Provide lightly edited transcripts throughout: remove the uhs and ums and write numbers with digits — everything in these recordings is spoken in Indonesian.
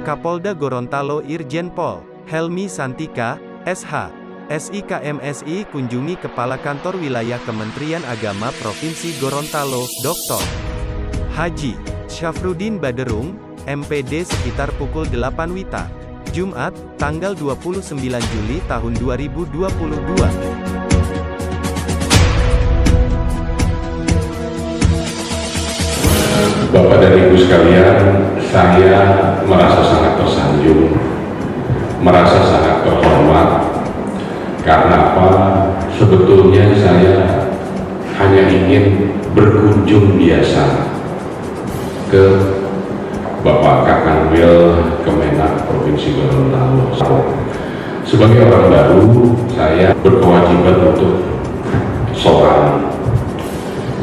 Kapolda Gorontalo Irjen Pol Helmi Santika, SH. SIKMSI kunjungi Kepala Kantor Wilayah Kementerian Agama Provinsi Gorontalo, Dr. Haji Syafruddin Baderung, MPD sekitar pukul 8 WITA. Jumat, tanggal 29 Juli tahun 2022. Bapak dan Ibu sekalian, saya merasa sangat tersanjung, merasa sangat terhormat. Karena apa? Sebetulnya saya hanya ingin berkunjung biasa ke Bapak Kakanwil Kemenak Provinsi Gorontalo. Sebagai orang baru, saya berkewajiban untuk sowan,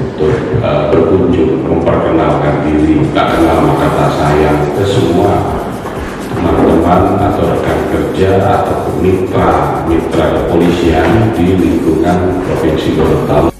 untuk berkunjung, memperkenalkan diri, tak kenal maka tak sayang ke semua teman-teman atau rekan kerja atau mitra kepolisian di lingkungan Provinsi Gorontalo.